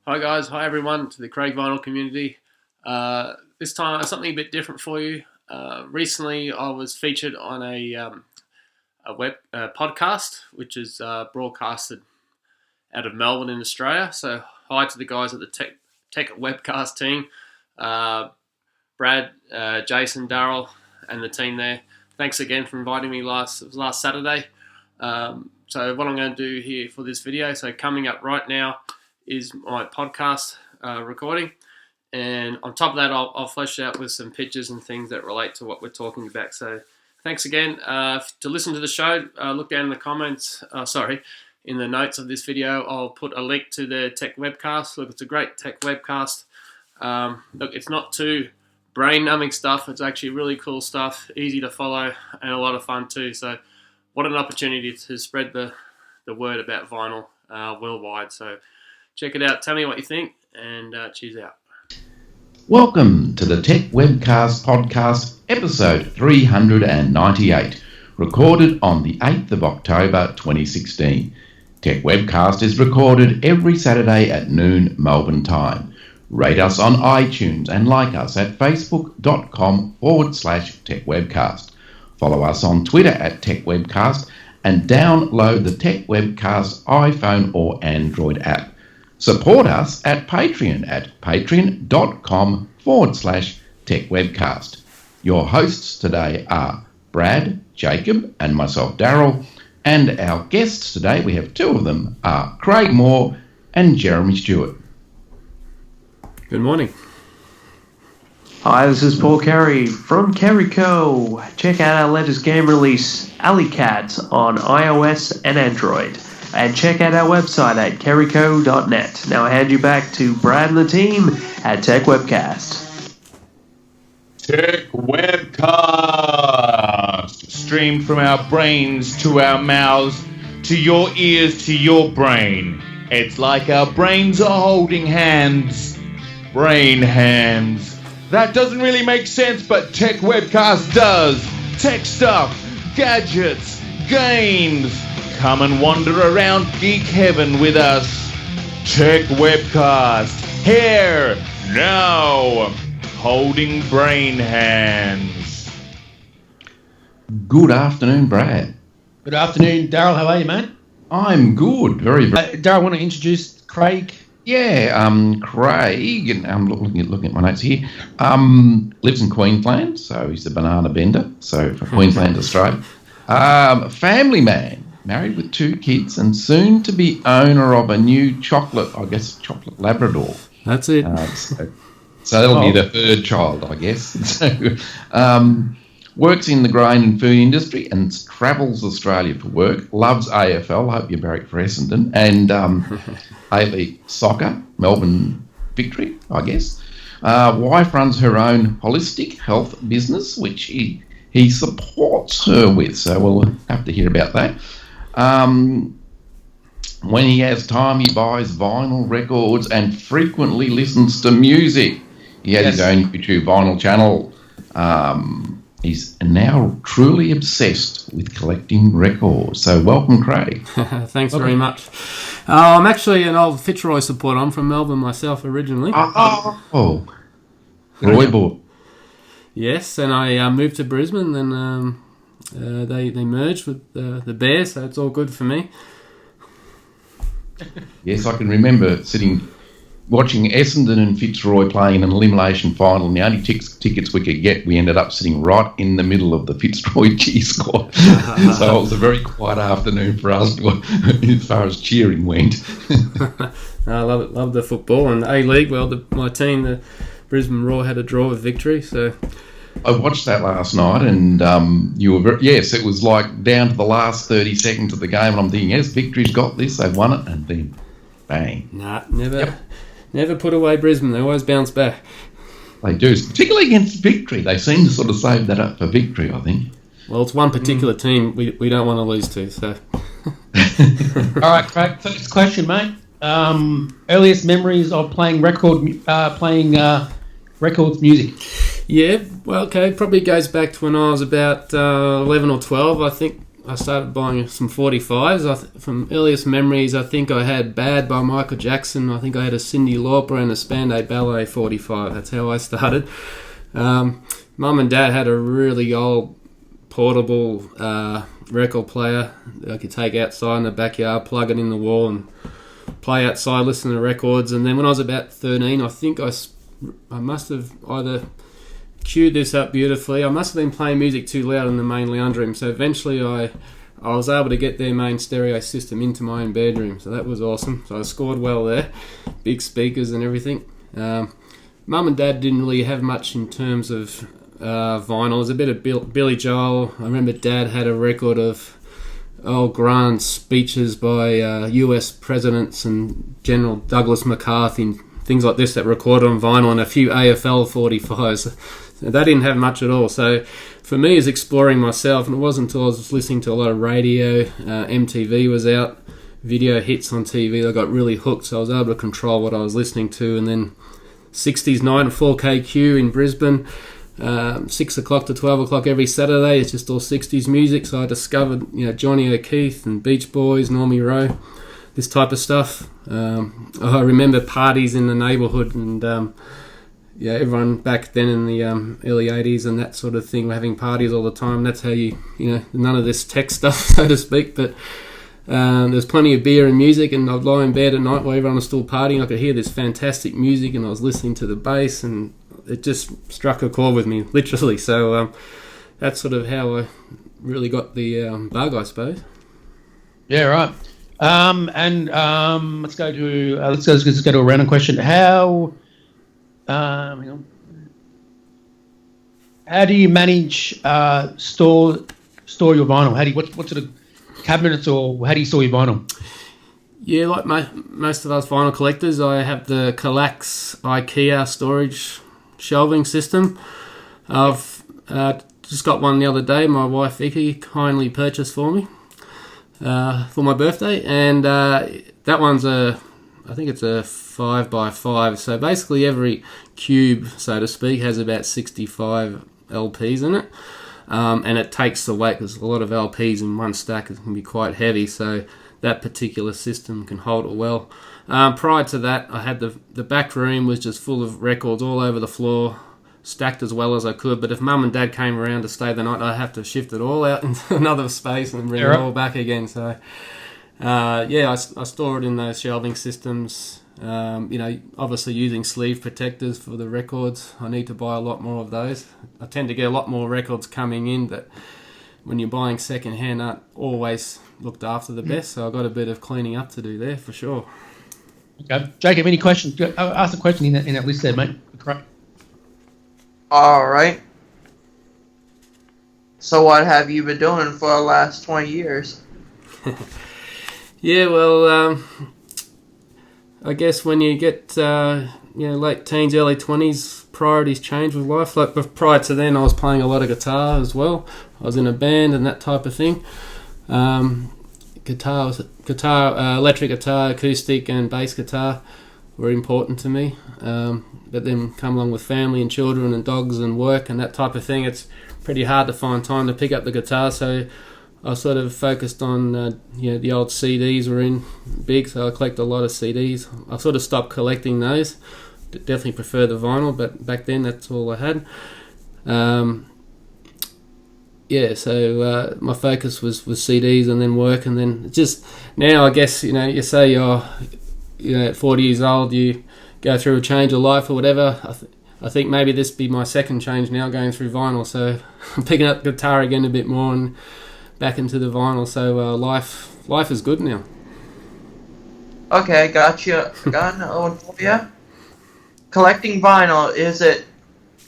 Hi guys, hi everyone to the Craig Vinyl community. This time something a bit different for you. Recently I was featured on a web podcast which is broadcasted out of Melbourne in Australia. So hi to the guys at the TechWebCast team, Brad, Jason, Daryl and the team there. Thanks again for inviting me last Saturday. So what I'm going to do here for this video, so coming up right now is my podcast recording, and on top of that I'll flesh out with some pictures and things that relate to what we're talking about. So thanks again. To listen to the show, look down in the comments, in the notes of this video I'll put a link to the Tech Webcast. Look, it's a great Tech Webcast. Look, it's not too brain-numbing stuff, it's actually really cool stuff, easy to follow and a lot of fun too. So what an opportunity to spread the word about vinyl worldwide. So check it out, tell me what you think, and cheers out. Welcome to the Tech Webcast Podcast, episode 398, recorded on the 8th of October 2016. Tech Webcast is recorded every Saturday at noon Melbourne time. Rate us on iTunes and like us at facebook.com/TechWebcast. Follow us on Twitter at TechWebcast and download the TechWebcast iPhone or Android app. Support us at Patreon at patreon.com/TechWebcast. Your hosts today are Brad, Jacob and myself, Daryl, and our guests today, we have two of them, are Craig Moore and Jeremy Stewart. Good morning. Hi, this is Paul Carey from Carey Co. Check out our latest game release, Alley Cats, on iOS and Android. And check out our website at careyco.net. Now I hand you back to Brad and the team at Tech Webcast. Tech Webcast, streamed from our brains to our mouths, to your ears, to your brain. It's like our brains are holding hands. Brain hands. That doesn't really make sense, but Tech Webcast does. Tech stuff, gadgets, games. Come and wander around geek heaven with us. Tech Webcast, here, now, holding brain hands. Good afternoon, Brad. Good afternoon, Daryl. How are you, mate? I'm good, very. Daryl, I want to introduce Craig. Yeah, Craig, and I'm looking at my notes here, lives in Queensland, so he's a banana bender, so for Queensland, Australia. Family man, married with 2 kids, and soon to be owner of a new chocolate Labrador. That's it. So that'll be the 3rd child, I guess. So, works in the grain and food industry and travels Australia for work. Loves AFL. I hope you're married for Essendon. And A-League soccer, Melbourne Victory, I guess. Wife runs her own holistic health business, which he supports her with. So we'll have to hear about that. When he has time, he buys vinyl records and frequently listens to music. He has his own YouTube vinyl channel. He's now truly obsessed with collecting records. So welcome, Craig. Thanks very much. I'm actually an old Fitzroy supporter. I'm from Melbourne myself originally. Oh, Roy boy. Yes, and I moved to Brisbane, and they merged with the Bears, so it's all good for me. Yes, I can remember watching Essendon and Fitzroy playing in an elimination final, and the only tickets we could get, we ended up sitting right in the middle of the Fitzroy G squad. So it was a very quiet afternoon for us as far as cheering went. I love it. Love the football and A-League. Well, my team, the Brisbane Roar, had a draw with Victory. So I watched that last night, and you were it was like down to the last 30 seconds of the game, and I'm thinking, yes, Victory's got this, they've won it, and then bang. Nah, never put away Brisbane. They always bounce back. They do, particularly against Victory. They seem to sort of save that up for Victory, I think. Well, it's one particular team we don't want to lose to. So, all right, Craig. First question, mate. Earliest memories of playing records music. Yeah, well, okay, probably goes back to when I was about 11 or 12. I think I started buying some 45s. From earliest memories, I think I had Bad by Michael Jackson. I think I had a Cyndi Lauper and a Spandau Ballet 45. That's how I started. Mum and Dad had a really old portable record player that I could take outside in the backyard, plug it in the wall and play outside, listen to records. And then when I was about 13, I think I must have either queued this up beautifully. I must have been playing music too loud in the main lounge room. So eventually I was able to get their main stereo system into my own bedroom. So that was awesome. So I scored well there. Big speakers and everything. Mum and Dad didn't really have much in terms of vinyl. It was a bit of Billy Joel. I remember Dad had a record of grand speeches by US presidents and General Douglas MacArthur and things like this that recorded on vinyl, and a few AFL 45s. So they didn't have much at all. So for me, it's exploring myself, and it wasn't until I was listening to a lot of radio, MTV was out, video hits on TV, I got really hooked, so I was able to control what I was listening to. And then 60s night at 4KQ in Brisbane, 6 o'clock to 12 o'clock every Saturday, it's just all 60s music. So I discovered Johnny O'Keefe and Beach Boys, Normie Rowe, this type of stuff. I remember parties in the neighbourhood, and everyone back then in the early 80s and that sort of thing were having parties all the time. That's how none of this tech stuff, so to speak, but there's plenty of beer and music, and I'd lie in bed at night while everyone was still partying. I could hear this fantastic music, and I was listening to the bass, and it just struck a chord with me, literally. So that's sort of how I really got the bug, I suppose. Yeah, right. Let's go to a random question. How do you manage store your vinyl? What sort of cabinets, or how do you store your vinyl? Yeah, like most of us vinyl collectors, I have the Kallax IKEA storage shelving system. I've just got one the other day. My wife Vicky kindly purchased for me for my birthday, and that one's I think it's a 5x5. So basically every cube, so to speak, has about 65 LPs in it, and it takes the weight, because a lot of LPs in one stack can be quite heavy. So that particular system can hold it well. Prior to that, I had the back room was just full of records all over the floor, stacked as well as I could. But if Mum and Dad came around to stay the night, I'd have to shift it all out into another space and bring it all back again. So I store it in those shelving systems. Obviously using sleeve protectors for the records. I need to buy a lot more of those. I tend to get a lot more records coming in that, when you're buying second hand, aren't always looked after the best. So I've got a bit of cleaning up to do there for sure. Okay, Jacob, any questions? Ask a question in that list there, mate. Correct. All right. So what have you been doing for the last 20 years? Yeah, well, I guess when you get late teens, early 20s, priorities change with life. Like prior to then, I was playing a lot of guitar as well. I was in a band and that type of thing. Guitar, electric guitar, acoustic, and bass guitar were important to me. But then come along with family and children and dogs and work and that type of thing, it's pretty hard to find time to pick up the guitar. So I sort of focused on, the old CDs were in big, so I collect a lot of CDs. I sort of stopped collecting those. Definitely prefer the vinyl, but back then that's all I had. So my focus was CDs and then work, and then just now I guess, you say you're at 40 years old, you go through a change of life or whatever. I think maybe this be my second change now, going through vinyl. So I'm picking up guitar again a bit more and back into the vinyl. So life is good now. Okay, gotcha. Got another one for you. Collecting vinyl, is it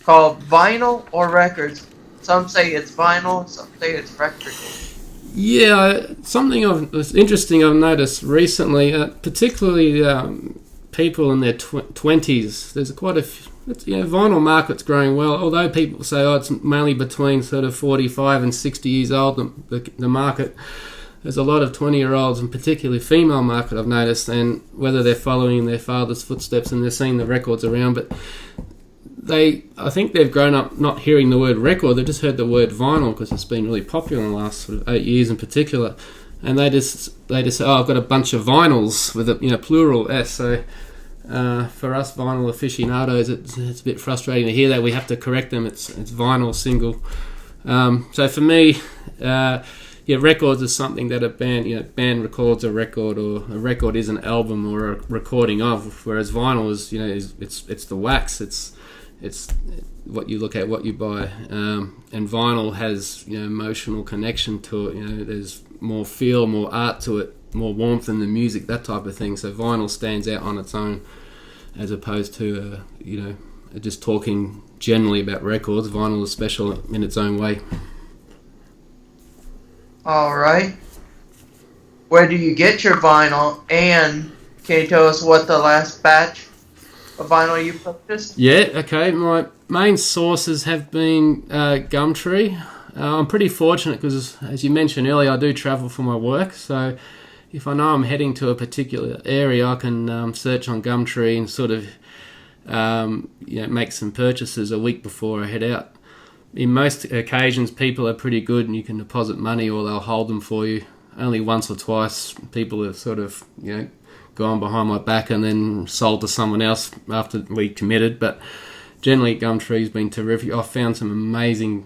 called vinyl or records? Some say it's vinyl, some say it's records. Yeah, something interesting I've noticed recently, particularly people in their 20s. There's quite a few, vinyl market's growing well, although people say it's mainly between sort of 45 and 60 years old, the market. There's a lot of 20-year-olds, and particularly female market, I've noticed, and whether they're following their father's footsteps and they're seeing the records around, but I think they've grown up not hearing the word record. They've just heard the word vinyl because it's been really popular in the last sort of 8 years in particular. And they just say, oh, I've got a bunch of vinyls with a plural S. So for us vinyl aficionados, it's a bit frustrating to hear that. We have to correct them. It's vinyl single. So for me, records is something that a band records a record, or a record is an album or a recording of. Whereas vinyl is it's the wax. It's what you look at, what you buy, and vinyl has emotional connection to it. There's more feel, more art to it, more warmth in the music, that type of thing. So vinyl stands out on its own, as opposed to just talking generally about records. Vinyl is special in its own way. All right. Where do you get your vinyl? And can you tell us what the last batch of vinyl you purchased? Yeah, okay. My main sources have been Gumtree. I'm pretty fortunate because, as you mentioned earlier, I do travel for my work. So if I know I'm heading to a particular area, I can search on Gumtree and sort of make some purchases a week before I head out. In most occasions, people are pretty good and you can deposit money or they'll hold them for you. Only once or twice people have sort of gone behind my back and then sold to someone else after we committed. But generally, Gumtree's been terrific. I found some amazing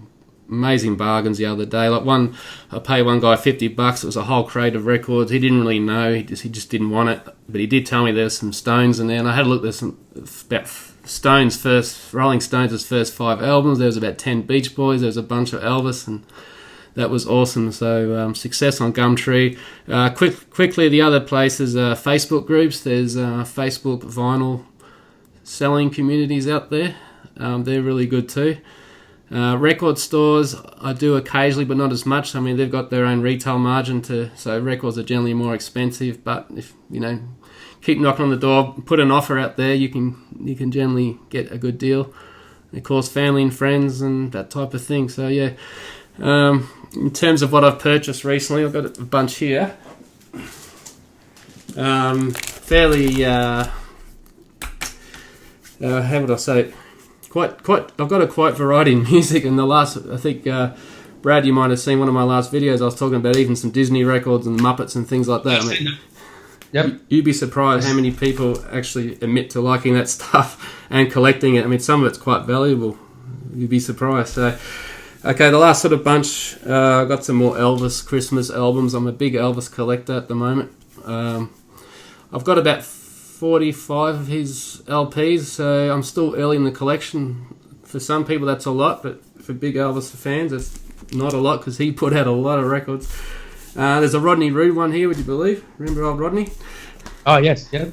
bargains the other day. Like I paid one guy $50. It was a whole crate of records. He didn't really know. He just didn't want it. But he did tell me there's some Stones in there, and I had a look. There's some about Rolling Stones' first 5 albums. There was about 10 Beach Boys. There was a bunch of Elvis, and that was awesome. So success on Gumtree. Quickly, the other places are Facebook groups. There's Facebook vinyl selling communities out there. They're really good too. Record stores, I do occasionally, but not as much. I mean, they've got their own retail margin so records are generally more expensive. But if keep knocking on the door, put an offer out there, you can generally get a good deal. And of course, family and friends and that type of thing. So yeah, in terms of what I've purchased recently, I've got a bunch here. Fairly, how would I say it? Quite. I've got a quite variety in music. In the last, I think, Brad, you might have seen one of my last videos. I was talking about even some Disney records and Muppets and things like that. I mean, yep. You'd be surprised how many people actually admit to liking that stuff and collecting it. I mean, some of it's quite valuable. You'd be surprised. So, okay, the last sort of bunch, I got some more Elvis Christmas albums. I'm a big Elvis collector at the moment. I've got about 45 of his LPs, so I'm still early in the collection. For some people that's a lot, but for big Elvis fans it's not a lot because he put out a lot of records. There's a Rodney Roode one here, would you believe? Remember old Rodney? Oh, yes, yeah.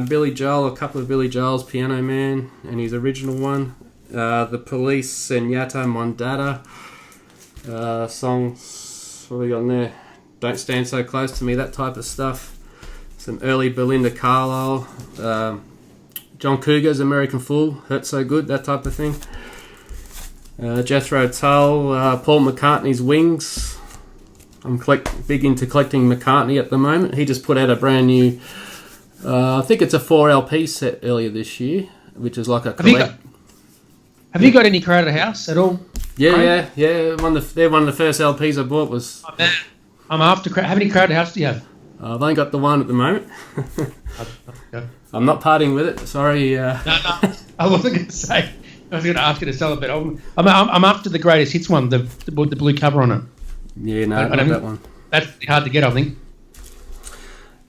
Billy Joel, a couple of Billy Joel's, Piano Man, and his original one. The Police, Senyata Mondada. Songs, what have we got on there? Don't Stand So Close to Me, that type of stuff. Some early Belinda Carlisle. John Cougar's American Fool, Hurt So Good, that type of thing. Jethro Tull, Paul McCartney's Wings. I'm big into collecting McCartney at the moment. He just put out a brand new, I think it's a 4 LP set earlier this year, which is like a Have you got any Crowded House at all? Yeah. They're one of the first LPs I bought was... I'm after... How many Crowded House do you have? I've only got the one at the moment. I'm not parting with it. Sorry. No. I wasn't going to say. I was going to ask you to sell it, but I'm after the greatest hits one, the blue cover on it. Yeah, no, not that one. That's hard to get, I think.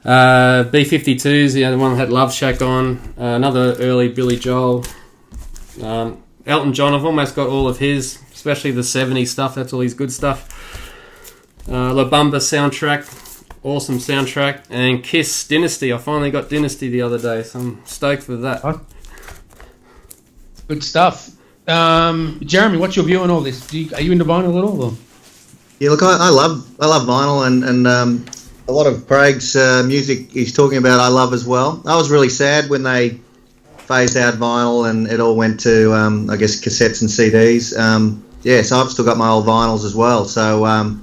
B-52's the one that had Love Shack on. Another early Billy Joel. Elton John, I've almost got all of his, especially the 70s stuff. That's all his good stuff. La Bamba soundtrack. Awesome soundtrack. And Kiss Dynasty. I finally got Dynasty the other day, so I'm stoked with that. Good stuff. Jeremy, what's your view on all this? Are you into vinyl at all? Or? Yeah, look, I love vinyl, and a lot of Craig's music he's talking about I love as well. I was really sad when they phased out vinyl and it all went to, I guess, cassettes and CDs. So I've still got my old vinyls as well, so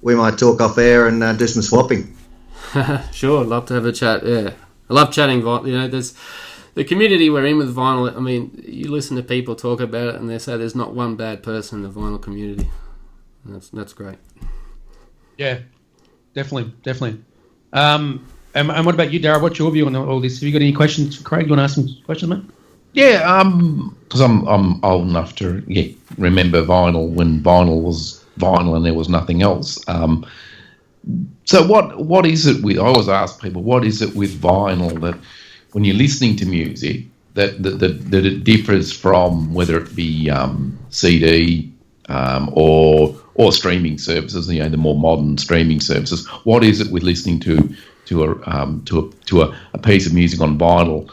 we might talk off air and do some swapping. Sure, I'd love to have a chat, yeah. I love chatting, there's the community we're in with vinyl, I mean, you listen to people talk about it and they say there's not one bad person in the vinyl community. That's great. Yeah, definitely. And what about you, Darryl? What's your view on all this? Have you got any questions for Craig? You want to ask some questions, mate? Yeah, because I'm old enough to remember vinyl when vinyl was vinyl and there was nothing else. So what is it with? I always ask people, what is it with vinyl that when you're listening to music that it differs from whether it be CD or streaming services, the more modern streaming services? What is it with listening to a piece of music on vinyl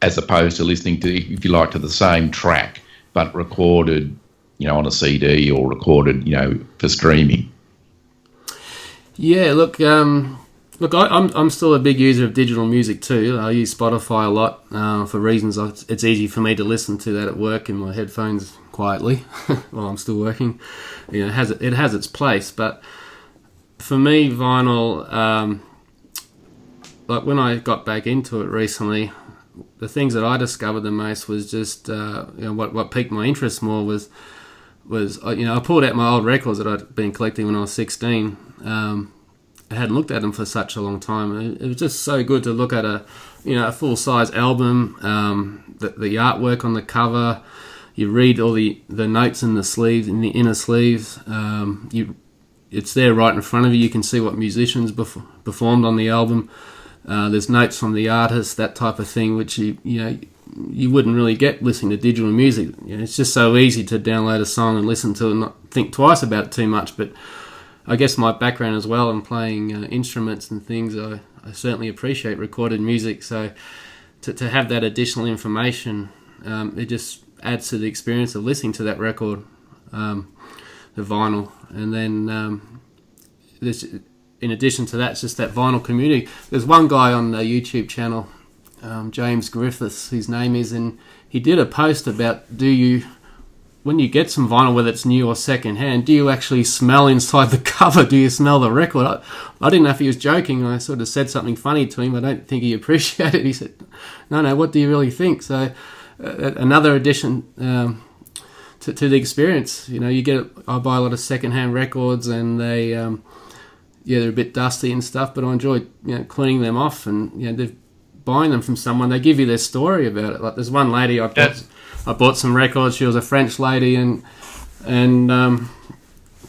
as opposed to listening to, if you like, to the same track but recorded, on a CD or recorded, for streaming? Yeah, look, I'm still a big user of digital music too. I use Spotify a lot for reasons. It's easy for me to listen to that at work in my headphones quietly while I'm still working. It has its place, but for me, vinyl, like when I got back into it recently, the things that I discovered the most was just what piqued my interest more was I pulled out my old records that I'd been collecting when I was 16. I hadn't looked at them for such a long time. It was just so good to look at a full size album, the artwork on the cover. You read all the notes in the sleeves, in the inner sleeves. It's there right in front of you. You can see what musicians performed on the album. There's notes from the artist, that type of thing, which you wouldn't really get listening to digital music. It's just so easy to download a song and listen to it and not think twice about it too much. But I guess my background as well in playing instruments and things, I certainly appreciate recorded music. So to have that additional information, it just adds to the experience of listening to that record, the vinyl. And then in addition to that, it's just that vinyl community. There's one guy on the YouTube channel, James Griffiths, his name is, and he did a post about, when you get some vinyl, whether it's new or second hand, do you actually smell inside the cover? Do you smell the record? I didn't know if he was joking. I sort of said something funny to him. I don't think he appreciated it. He said, no, what do you really think? So another addition to the experience. I buy a lot of second hand records and they're a bit dusty and stuff, but I enjoy cleaning them off and they're buying them from someone. They give you their story about it. Like there's one lady I bought some records. She was a French lady, and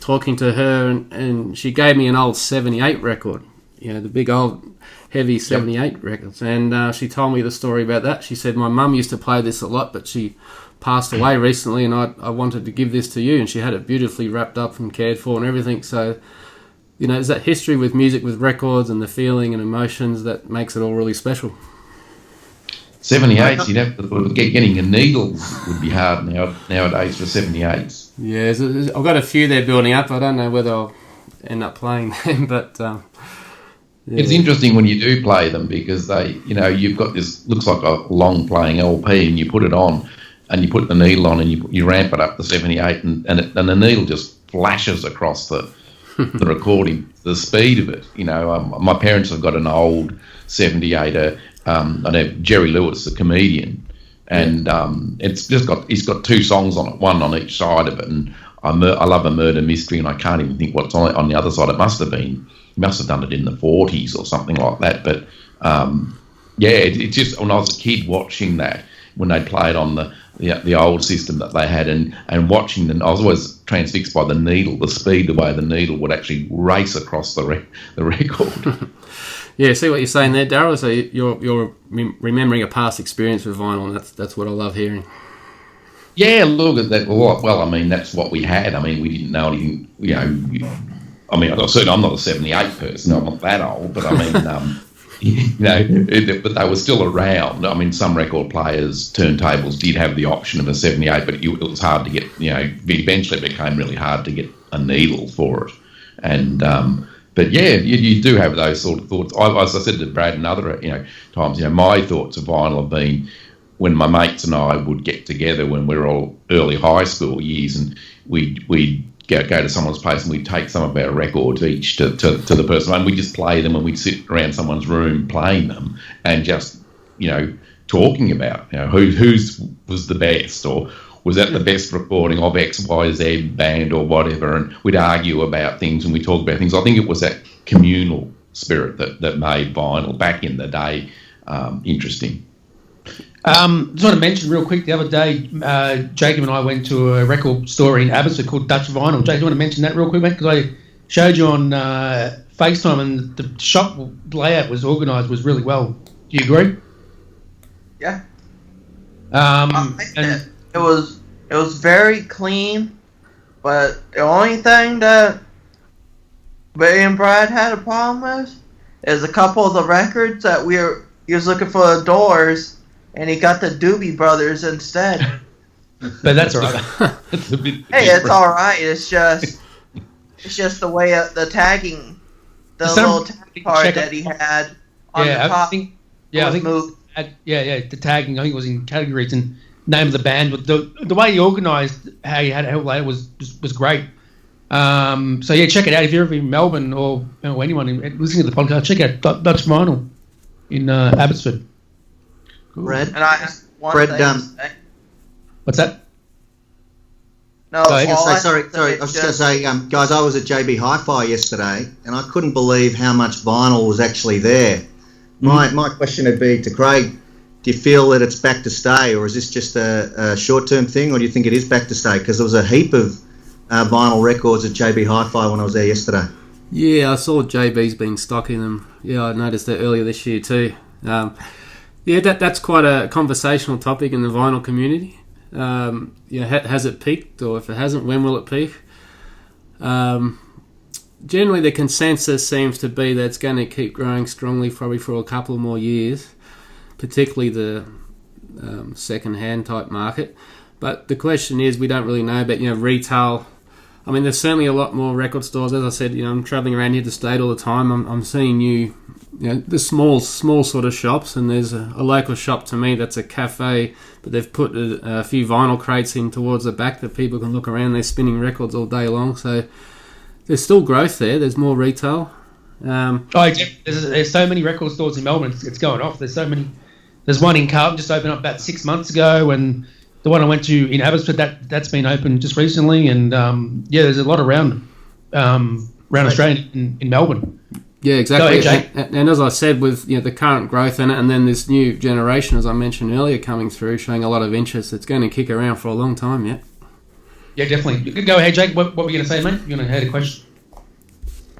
talking to her, and she gave me an old 78 record, the big old heavy 78 records, and she told me the story about that. She said, my mum used to play this a lot, but she passed away recently, and I wanted to give this to you, and she had it beautifully wrapped up and cared for and everything. So there's that history with music, with records, and the feeling and emotions that makes it all really special. 78s, you'd have to getting a needle would be hard nowadays for 78s. Yeah, I've got a few there building up. I don't know whether I'll end up playing them, but yeah. It's interesting when you do play them because they, you've got this, looks like a long playing LP, and you put it on and you put the needle on and you ramp it up to 78 and the needle just flashes across the recording, the speed of it. My parents have got an old 78er. I know Jerry Lewis, the comedian, and he's got two songs on it, one on each side of it, and I love a murder mystery, and I can't even think what's on the other side. He must have done it in the 40s or something like that. But it's just when I was a kid watching that, when they played on the old system that they had, and watching them, I was always transfixed by the needle, the speed, the way the needle would actually race across the record. Yeah, see what you're saying there, Darryl. So you're remembering a past experience with vinyl, and that's what I love hearing. Yeah, look at that. Well, I mean, that's what we had. I mean, we didn't know anything. I mean, certainly I'm not a 78 person. I'm not that old, but I mean, but they were still around. I mean, some record players, turntables did have the option of a 78, but it was hard to get. Eventually it became really hard to get a needle for it, and. But yeah, you do have those sort of thoughts. As I said to Brad and other times, my thoughts of vinyl have been when my mates and I would get together when we were all early high school years, and we'd go to someone's place and we'd take some of our records each to the person, and we'd just play them, and we'd sit around someone's room playing them, and just talking about. You know, whose was the best, or was that the best recording of XYZ band or whatever? And we'd argue about things and we talk about things. I think it was that communal spirit that made vinyl back in the day interesting. Just want to mention real quick, the other day, Jacob and I went to a record store in Abbotsford called Dutch Vinyl. Jake, do you want to mention that real quick, mate? Because I showed you on FaceTime and the shop layout was organised was really well. Do you agree? Yeah. It was very clean, but the only thing that me and Brad had a problem with is a couple of the records that he was looking for the Doors, and he got the Doobie Brothers instead. But that's all right. Hey, it's all right. It's just the way the tagging, the little tag part that he had on the top. I think the tagging. I think it was in categories and name of the band. But the way he organised how he had it later was great. So yeah, check it out if you're ever in Melbourne or anyone listening to the podcast. Check out Dutch Vinyl in Abbotsford. Cool. Brad, and I have one thing to say. What's that? No, I was just going to say, guys, I was at JB Hi-Fi yesterday, and I couldn't believe how much vinyl was actually there. My question would be to Craig, do you feel that it's back to stay, or is this just a short-term thing, or do you think it is back to stay? Because there was a heap of vinyl records at JB Hi-Fi when I was there yesterday. Yeah, I saw JB's been stocking them. Yeah, I noticed that earlier this year too. That's quite a conversational topic in the vinyl community. Has it peaked, or if it hasn't, when will it peak? Generally, the consensus seems to be that it's going to keep growing strongly, probably for a couple more years, particularly the second-hand type market. But the question is, we don't really know about retail. I mean, there's certainly a lot more record stores. As I said, I'm travelling around here to state all the time. I'm seeing the small sort of shops, and there's a local shop to me that's a cafe, but they've put a few vinyl crates in towards the back that people can look around. They're spinning records all day long, so there's still growth there. There's more retail. There's so many record stores in Melbourne. It's going off. There's so many. There's one in Carlton just opened up about 6 months ago, and the one I went to in Abbotsford that's been opened just recently. And there's a lot around Australia in Melbourne. Yeah, exactly. And as I said, with the current growth in it, and then this new generation, as I mentioned earlier, coming through, showing a lot of interest, it's going to kick around for a long time yet. Yeah, definitely. Go ahead, Jake. What were you going to say, mate? You're going to have a question?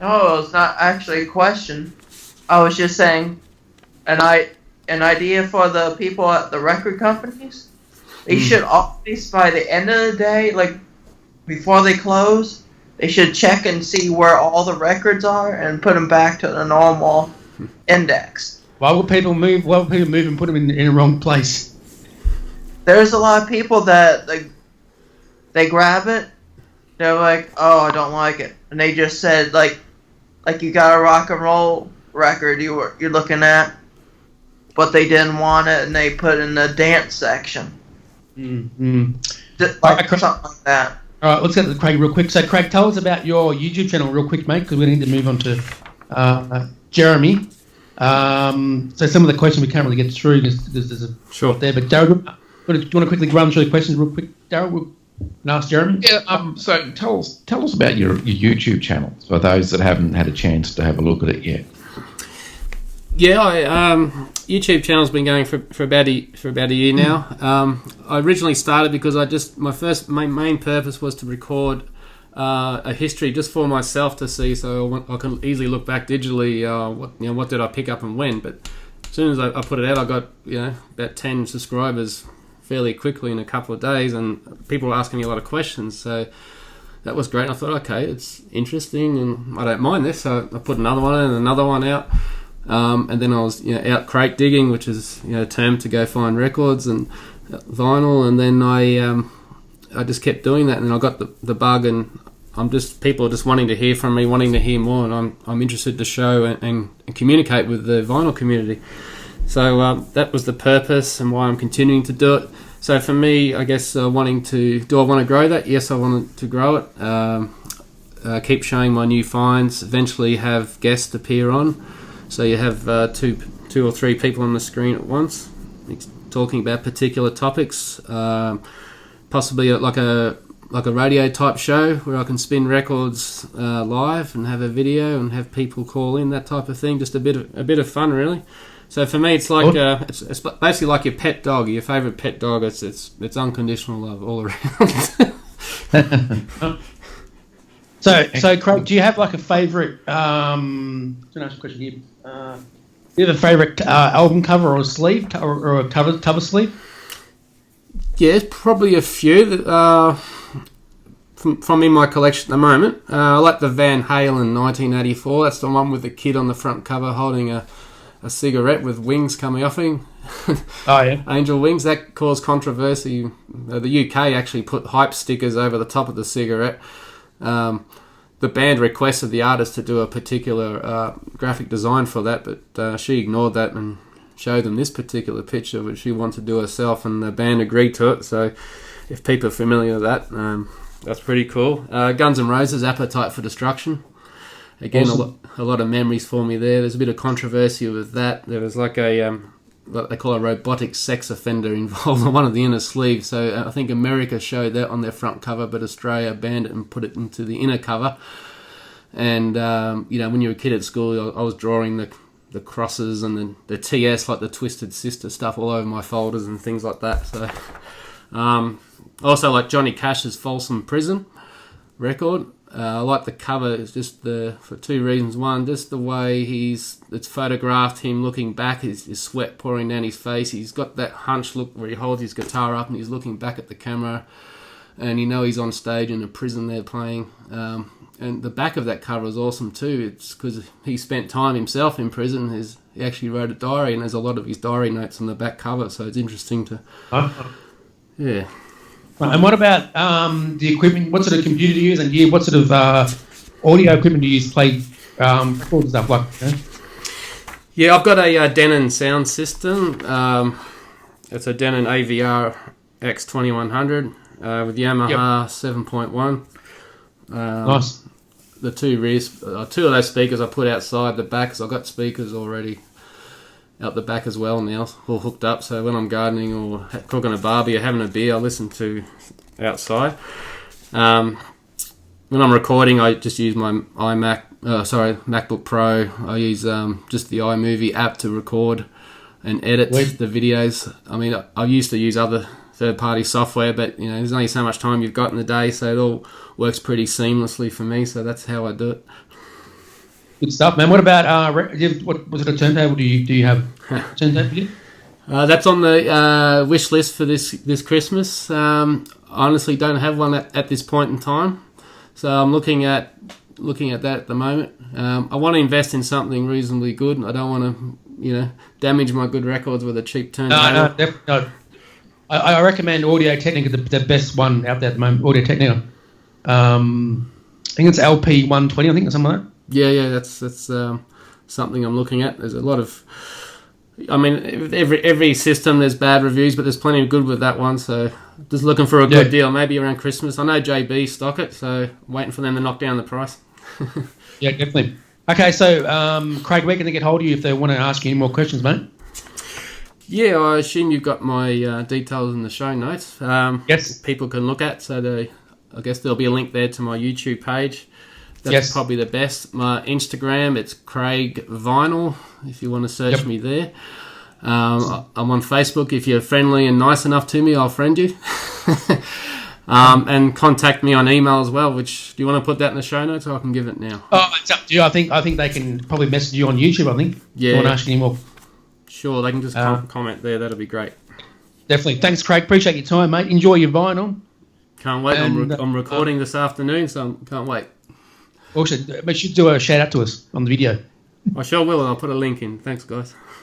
No, it's not actually a question. I was just saying an idea for the people at the record companies. They should always, by the end of the day, like before they close, they should check and see where all the records are and put them back to the normal index. Why would people move? Why would people move and put them in the wrong place? There's a lot of people that they grab it, they're like, oh, I don't like it, and they just said like you got a rock and roll record you're looking at, but they didn't want it, and they put it in the dance section. Mm-hmm. Something like that. All right, let's get to Craig real quick. So, Craig, tell us about your YouTube channel real quick, mate, because we need to move on to Jeremy. So some of the questions we can't really get through because there's a short there. But Darryl, do you want to quickly run through the questions real quick, Darryl? We'll ask Jeremy. Yeah. So tell us about your YouTube channel for those that haven't had a chance to have a look at it yet. Yeah, YouTube channel's been going for about a year now. I originally started because my main purpose was to record a history just for myself to see, so I can easily look back digitally. What did I pick up and when? But as soon as I put it out, I got about 10 subscribers fairly quickly in a couple of days, and people were asking me a lot of questions. So that was great. And I thought, okay, it's interesting, and I don't mind this. So I put another one in and another one out. And then I was out crate digging, which is a term to go find records and vinyl, and then I just kept doing that, and then I got the bug, and people are just wanting to hear from me, wanting to hear more, and I'm interested to show and communicate with the vinyl community. So that was the purpose and why I'm continuing to do it. So for me, I guess do I want to grow that? Yes, I wanted to grow it. Keep showing my new finds. Eventually have guests appear on. So you have two or three people on the screen at once. talking about particular topics, possibly like a radio type show where I can spin records live and have a video and have people call in, that type of thing. Just a bit of fun, really. So for me, it's like it's basically like your pet dog, your favourite pet dog. It's unconditional love all around. So Craig, do you have like a favourite? I'm going to ask a question here. Do you have a favourite album cover or a sleeve or a cover sleeve? Yeah, it's probably a few that from in my collection at the moment. I like the Van Halen 1984. That's the one with the kid on the front cover holding a cigarette with wings coming off him. Oh, yeah. Angel wings. That caused controversy. The UK actually put hype stickers over the top of the cigarette. The band requested the artist to do a particular graphic design for that, but she ignored that and showed them this particular picture, which she wanted to do herself, and the band agreed to it. So if people are familiar with that, that's pretty cool. Guns N' Roses, Appetite for Destruction. Again, awesome. a lot of memories for me there. There's a bit of controversy with that. There was like what they call a robotic sex offender involved on one of the inner sleeves. So I think America showed that on their front cover, but Australia banned it and put it into the inner cover. And, when you were a kid at school, I was drawing the crosses and the TS, like the Twisted Sister stuff, all over my folders and things like that. So, also like Johnny Cash's Folsom Prison record. I like the cover. It's just for two reasons. One, just the way it's photographed, him looking back, his sweat pouring down his face. He's got that hunch look where he holds his guitar up and he's looking back at the camera, and he's on stage in a prison there playing. And the back of that cover is awesome too. It's because he spent time himself in prison. He actually wrote a diary, and there's a lot of his diary notes on the back cover. So it's interesting to, yeah. And what about the equipment? What sort of computer do you use? And what sort of audio equipment do you use to play record and stuff like that? Yeah, I've got a Denon sound system. It's a Denon AVR X2100 with Yamaha 7.1. Nice. The two of those speakers I put outside the back, because I've got speakers already out the back as well now, all hooked up. So when I'm gardening or cooking a barbie or having a beer, I listen to outside. When I'm recording, I just use my MacBook Pro. I use just the iMovie app to record and edit the videos. I mean, I used to use other third-party software, but there's only so much time you've got in the day, so it all works pretty seamlessly for me. So that's how I do it. Good stuff, man. What about what sort of turntable do you have? Turntable? That's on the wish list for this Christmas. I honestly don't have one at this point in time, so I'm looking at that at the moment. I want to invest in something reasonably good. I don't want to damage my good records with a cheap turntable. No. I recommend Audio Technica, the best one out there at the moment. Audio Technica. I think it's LP120. I think or something like that. Yeah, that's something I'm looking at. There's a lot of, every system there's bad reviews, but there's plenty of good with that one. So just looking for a good deal, maybe around Christmas. I know JB stock it, so I'm waiting for them to knock down the price. Yeah, definitely. Okay, so Craig, where can they get hold of you if they want to ask you any more questions, mate? Yeah, I assume you've got my details in the show notes. Yes. People can look at. So I guess there'll be a link there to my YouTube page. That's probably the best. My Instagram, it's Craig Vinyl, if you want to search me there. I'm on Facebook. If you're friendly and nice enough to me, I'll friend you. And contact me on email as well, which, do you want to put that in the show notes, or I can give it now? Oh, it's up to you. I think they can probably message you on YouTube, I think. Yeah. If you want to ask any more. Sure, they can just comment there. That'll be great. Definitely. Thanks, Craig. Appreciate your time, mate. Enjoy your vinyl. Can't wait. I'm recording this afternoon, so I can't wait. Also, make sure to do a shout out to us on the video. I sure will, and I'll put a link in. Thanks, guys.